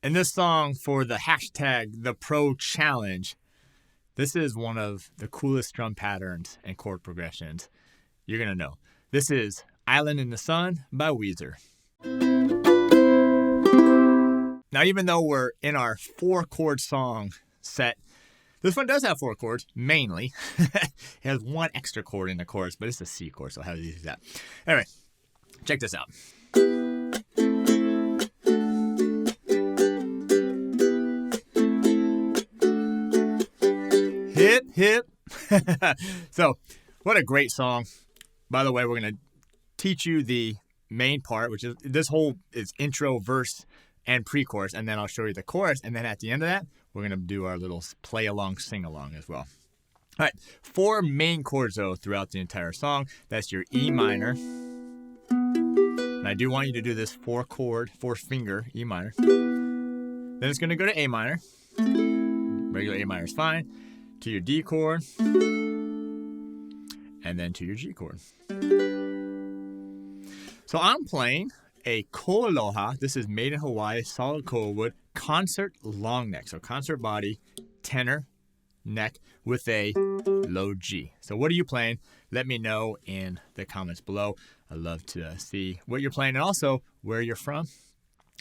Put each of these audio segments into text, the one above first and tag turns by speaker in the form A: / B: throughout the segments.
A: And this song for the hashtag the Pro Challenge, this is one of the coolest drum patterns and chord progressions you're going to know. This is Island in the Sun by Weezer. Now, even though we're in our 4-chord song set, this one does have 4 chords, mainly. It has 1 extra chord in the chorus, but it's a C chord, so how easy is that? Anyway, check this out. Hip, hip. So, what a great song. By the way, we're going to teach you the main part, which is this whole is intro, verse, and pre-chorus, and then I'll show you the chorus, and then at the end of that, we're going to do our little play-along, sing-along as well. All right, 4 main chords, though, throughout the entire song. That's your E minor. And I do want you to do this 4-finger E minor. Then it's going to go to A minor. Regular A minor is fine. To your D chord. And then to your G chord. So I'm playing a koaloha. This is made in Hawaii, solid koa wood, concert long neck. So concert body, tenor neck with a low G. So what are you playing? Let me know in the comments below. I'd love to see what you're playing and also where you're from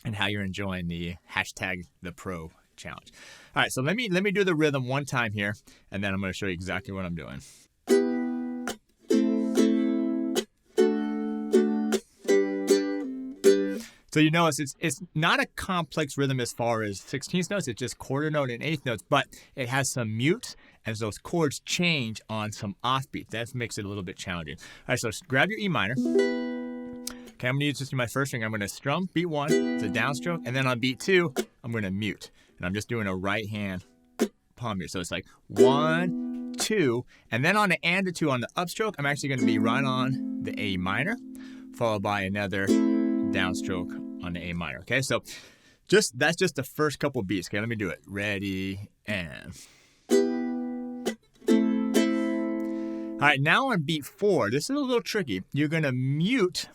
A: and how you're enjoying the hashtag the Pro Challenge. All right, so let me do the rhythm one time here, and then I'm going to show you exactly what I'm doing. So you notice it's not a complex rhythm as far as 16th notes. It's just quarter note and eighth notes, but it has some mutes, and those chords change on some offbeats. That makes it a little bit challenging. All right, so grab your E minor. Okay, I'm going to use this in my first string. I'm going to strum beat 1, it's a downstroke, and then on beat 2, I'm going to mute. And I'm just doing a right hand palm mute. So it's like 1, 2, and then on the and to 2 on the upstroke, I'm actually going to be right on the A minor, followed by another downstroke on the A minor. Okay, so that's just the first couple beats. Okay, let me do it. Ready, and. All right, now on beat 4, this is a little tricky. You're going to mute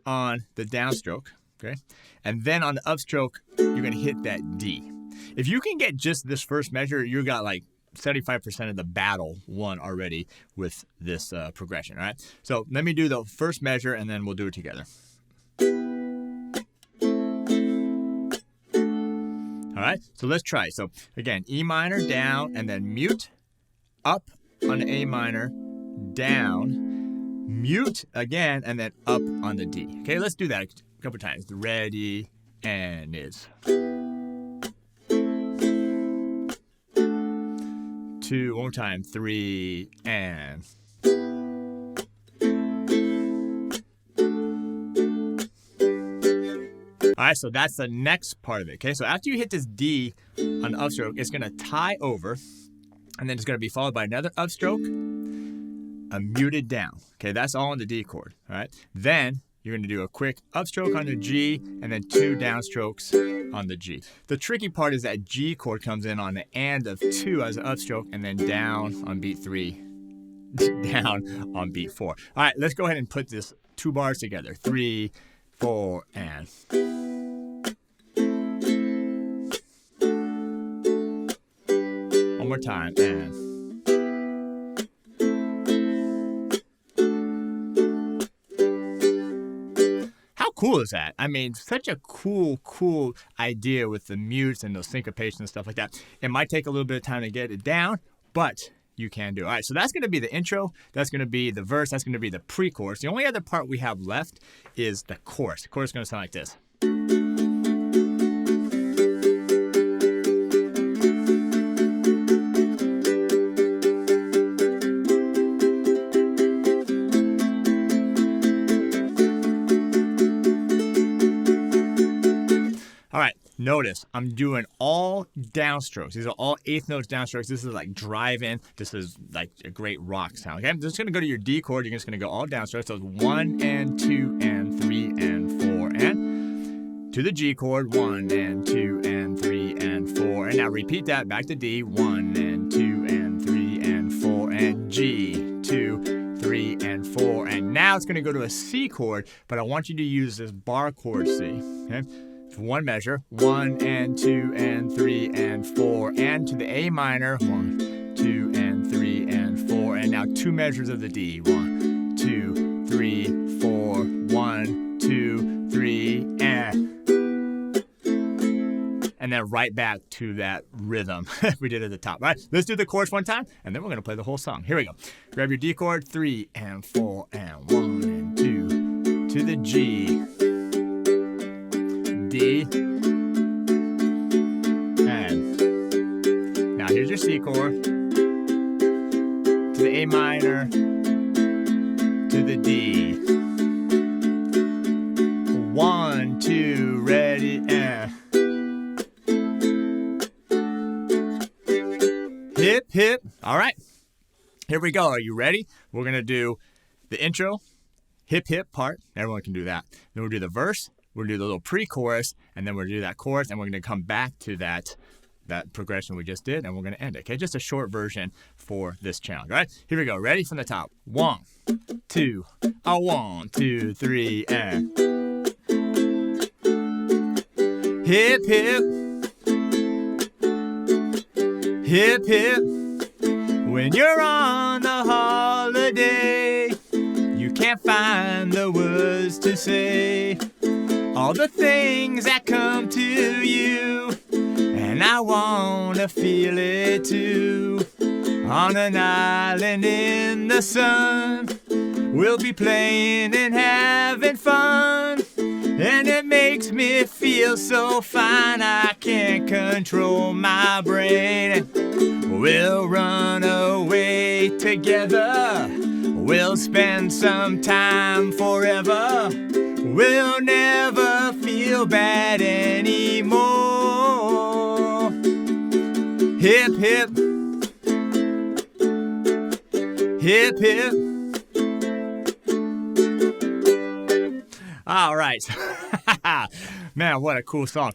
A: on the downstroke, okay? And then on the upstroke, you're going to hit that D. If you can get just this first measure, you got like 75% of the battle won already with this progression, all right? So let me do the first measure, and then we'll do it together. All right, so let's try. So again, E minor, down, and then mute, up on the A minor, down, mute again, and then up on the D. Okay, let's do that a couple times. Ready, and it's 2, one more time, 3, and. All right, so that's the next part of it, okay? So after you hit this D on the upstroke, it's going to tie over, and then it's going to be followed by another upstroke, a muted down. Okay, that's all on the D chord, all right? Then you're going to do a quick upstroke on the G, and then 2 downstrokes on the G. The tricky part is that G chord comes in on the and of 2 as an upstroke, and then down on beat 3, down on beat 4. All right, let's go ahead and put this 2 bars together. 3, 4, and. One more time, and. How cool is that? I mean, such a cool idea with the mutes and those syncopations and stuff like that. It might take a little bit of time to get it down, but you can do it. All right, so that's going to be the intro. That's going to be the verse. That's going to be the pre-chorus. The only other part we have left is the chorus. The chorus is going to sound like this. All right, notice I'm doing all downstrokes. These are all eighth notes downstrokes. This is like drive-in. This is like a great rock sound. Okay, I'm just going to go to your D chord. You're just going to go all downstrokes. So it's 1 and 2 and 3 and 4 and to the G chord, 1 and 2 and 3 and 4. And now repeat that back to D, 1 and 2 and 3 and 4 and G, 2, 3 and 4. And now it's going to go to a C chord, but I want you to use this bar chord C. Okay. one measure, 1 and 2 and 3 and 4, and to the A minor, 1, 2 and 3 and 4, and now 2 measures of the D, 1, 2, 3, 4, 1, 2, 3, and then right back to that rhythm we did at the top. All right, let's do the chorus one time, and then we're gonna play the whole song. Here we go. Grab your D chord, 3 and 4 and 1 and 2, to the G, D, and now here's your C chord, to the A minor, to the D. 1, 2, ready, and hip, hip. All right, here we go. Are you ready? We're going to do the intro, hip, hip part. Everyone can do that. Then we'll do the verse. We'll do the little pre-chorus, and then we'll do that chorus, and we're going to come back to that progression we just did, and we're going to end it. Okay, just a short version for this challenge. All right, here we go. Ready? From the top. 1, 2, 1, 2, 3, and hip, hip. Hip, hip. When you're on a holiday, you can't find the words to say all the things that come to you, and I wanna feel it too. On an island in the sun, we'll be playing and having fun, and it makes me feel so fine I can't control my brain. We'll run away together, we'll spend some time forever, we'll never feel bad anymore. Hip, hip. Hip, hip. All right. Man, what a cool song.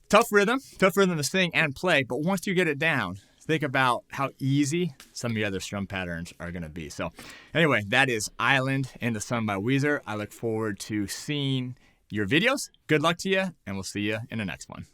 A: Tough rhythm to sing and play, but once you get it down, think about how easy some of the other strum patterns are going to be. So anyway, that is Island in the Sun by Weezer. I look forward to seeing your videos. Good luck to you, and we'll see you in the next one.